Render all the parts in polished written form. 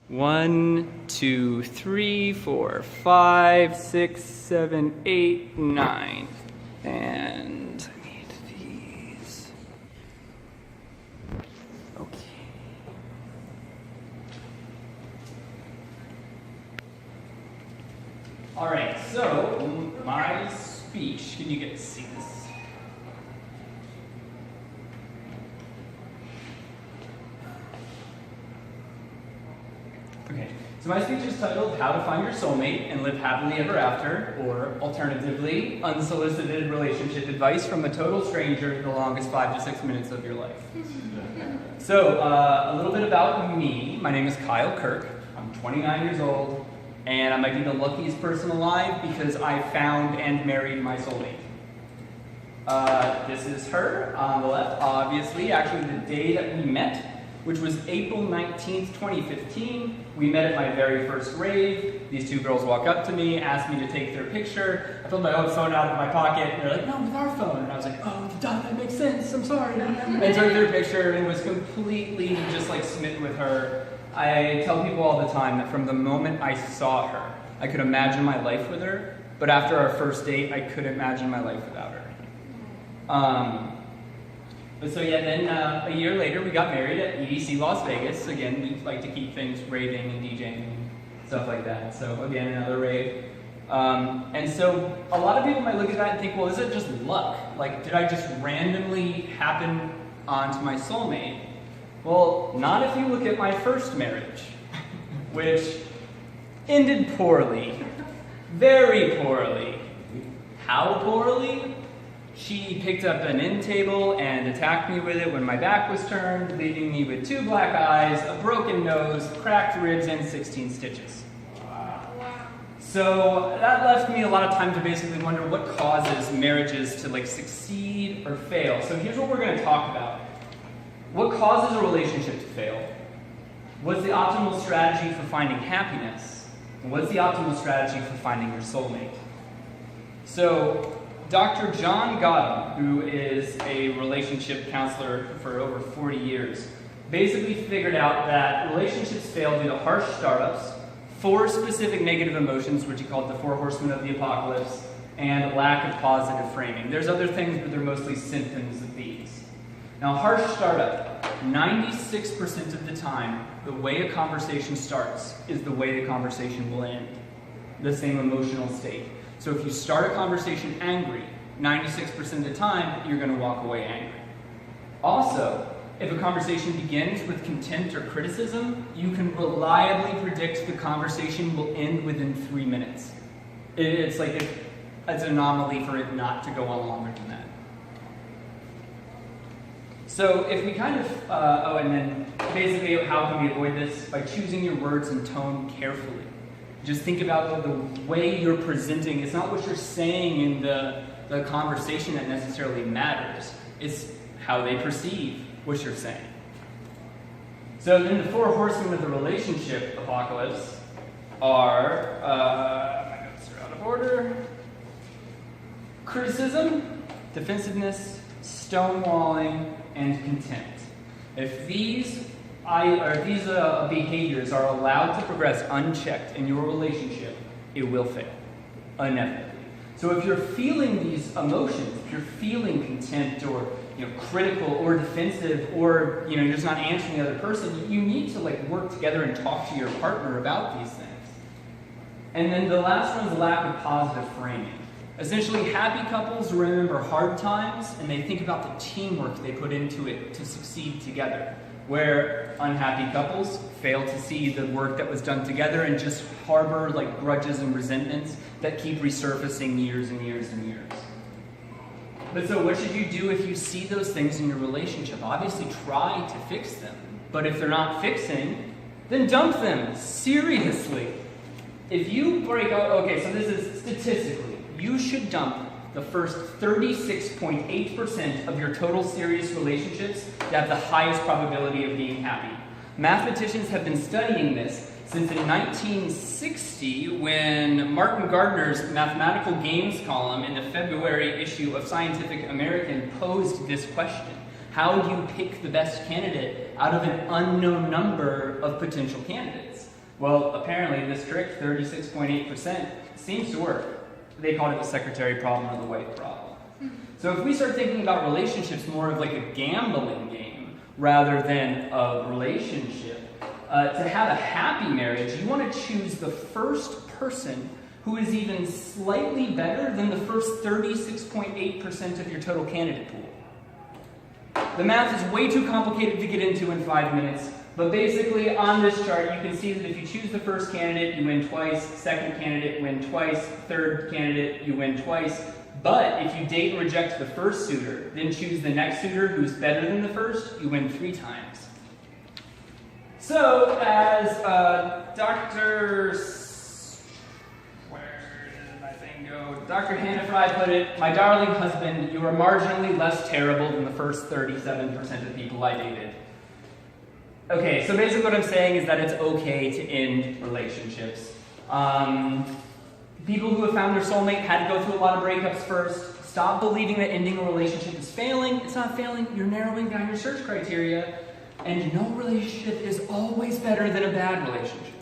1, 2, 3, 4, 5, 6, 7, 8, 9. And I need these. Okay. All right, so my speech, can you get to see this? Okay, so my speech is titled How to Find Your Soulmate and Live Happily Ever After, or alternatively, Unsolicited Relationship Advice from a Total Stranger the Longest 5 to 6 Minutes of Your Life. So, a little bit about me. My name is Kyle Kirk. I'm 29 years old, and I might be the luckiest person alive because I found and married my soulmate. This is her on the left, obviously, actually the day that we met, which was April 19th, 2015. We met at my very first rave. These two girls walk up to me, asked me to take their picture. I pulled my own phone out of my pocket, and they're like, no, with our phone. And I was like, oh, that makes sense, I'm sorry. I took their picture and was completely just like smitten with her. I tell people all the time that from the moment I saw her, I could imagine my life with her, but after our first date, I couldn't imagine my life without her. But so yeah, then a year later we got married at EDC Las Vegas. Again, we like to keep things raving and DJing and stuff like that. So again, another rave. And so a lot of people might look at that and think, well, is it just luck? Like, did I just randomly happen onto my soulmate? Well, not if you look at my first marriage, which ended poorly, very poorly. How poorly? She picked up an end table and attacked me with it when my back was turned, leaving me with 2 black eyes, a broken nose, cracked ribs, and 16 stitches. Wow. So that left me a lot of time to basically wonder what causes marriages to succeed or fail. So here's what we're going to talk about. What causes a relationship to fail? What's the optimal strategy for finding happiness? And what's the optimal strategy for finding your soulmate? So Dr. John Gottman, who is a relationship counselor for over 40 years, basically figured out that relationships fail due to harsh startups, 4 specific negative emotions, which he called the 4 horsemen of the apocalypse, and lack of positive framing. There's other things, but they're mostly symptoms of these. Now, harsh startup, 96% of the time, the way a conversation starts is the way the conversation will end. The same emotional state. So if you start a conversation angry, 96% of the time, you're going to walk away angry. Also, if a conversation begins with contempt or criticism, you can reliably predict the conversation will end within 3 minutes. It's like it's an anomaly for it not to go on longer than that. So if we kind of, and then basically how can we avoid this? By choosing your words and tone carefully. Just think about the way you're presenting. It's not what you're saying in the conversation that necessarily matters. It's how they perceive what you're saying. So then the 4 horsemen of the relationship apocalypse are, my notes are out of order, criticism, defensiveness, stonewalling, and contempt. If these behaviors are allowed to progress unchecked in your relationship, it will fail, inevitably. So if you're feeling these emotions, if you're feeling contempt or critical or defensive, or you're just not answering the other person, you need to work together and talk to your partner about these things. And then the last one is the lack of positive framing. Essentially, happy couples remember hard times and they think about the teamwork they put into it to succeed together. Where unhappy couples fail to see the work that was done together and just harbor grudges and resentments that keep resurfacing years and years and years. But so what should you do if you see those things in your relationship? Obviously try to fix them. But if they're not fixing, then dump them, seriously. If you break out, okay, so this is statistically, you should dump the first 36.8% of your total serious relationships to have the highest probability of being happy. Mathematicians have been studying this since in 1960 when Martin Gardner's Mathematical Games column in the February issue of Scientific American posed this question. How do you pick the best candidate out of an unknown number of potential candidates? Well, apparently this trick, 36.8%, seems to work. They called it the secretary problem or the wife problem. So if we start thinking about relationships more of like a gambling game rather than a relationship, to have a happy marriage, you want to choose the first person who is even slightly better than the first 36.8% of your total candidate pool. The math is way too complicated to get into in 5 minutes, but basically on this chart you can see that if you choose the first candidate, you win twice, second candidate, win twice, third candidate, you win twice. But if you date and reject the first suitor, then choose the next suitor who's better than the first, you win 3 times. So, as Dr. Hannah Fry put it, my darling husband, you are marginally less terrible than the first 37% of people I dated. Okay, so basically what I'm saying is that it's okay to end relationships. People who have found their soulmate had to go through a lot of breakups first. Stop believing that ending a relationship is failing. It's not failing. You're narrowing down your search criteria. And no relationship is always better than a bad relationship.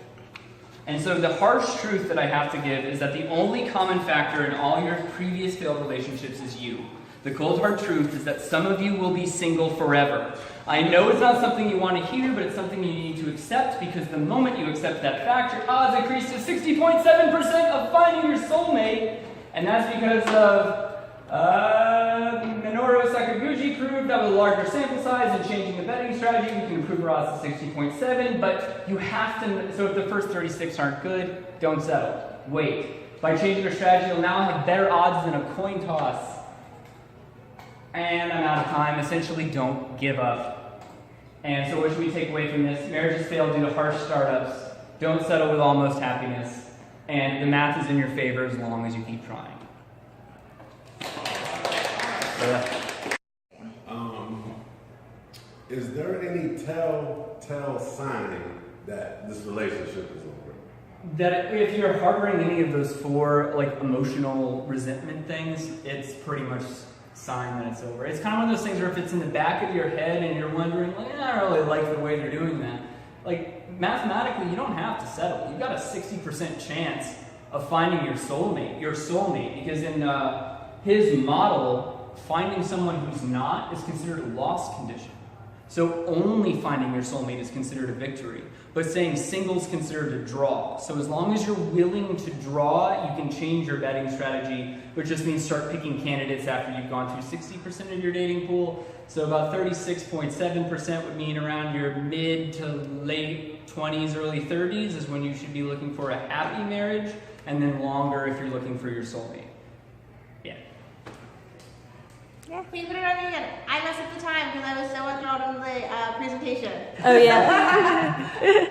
And so the harsh truth that I have to give is that the only common factor in all your previous failed relationships is you. The cold hard truth is that some of you will be single forever. I know it's not something you want to hear, but it's something you need to accept, because the moment you accept that fact, your odds increase to 60.7% of finding your soulmate. And that's because of Minoru Sakaguchi proved that with a larger sample size and changing the betting strategy, we can improve our odds to 60.7, but you have to, so if the first 36 aren't good, don't settle. Wait. By changing your strategy, you'll now have better odds than a coin toss. And I'm out of time. Essentially, don't give up. And so what should we take away from this? Marriages fail due to harsh startups. Don't settle with almost happiness. And the math is in your favor as long as you keep trying. Is there any telltale sign that this relationship is over? That if you're harboring any of those 4 like emotional resentment things, it's pretty much sign that it's over. It's kind of one of those things where if it's in the back of your head and you're wondering, like, I don't really like the way they're doing that. Like, mathematically, you don't have to settle. You've got a 60% chance of finding your soulmate, because in his model, finding someone who's not is considered a lost condition. So only finding your soulmate is considered a victory. But saying single's considered a draw. So as long as you're willing to draw, you can change your betting strategy, which just means start picking candidates after you've gone through 60% of your dating pool. So about 36.7% would mean around your mid to late 20s, early 30s is when you should be looking for a happy marriage, and then longer if you're looking for your soulmate. Yeah. Please put it on the end. I messed up the time because I was so enthralled in the presentation. Oh, yeah.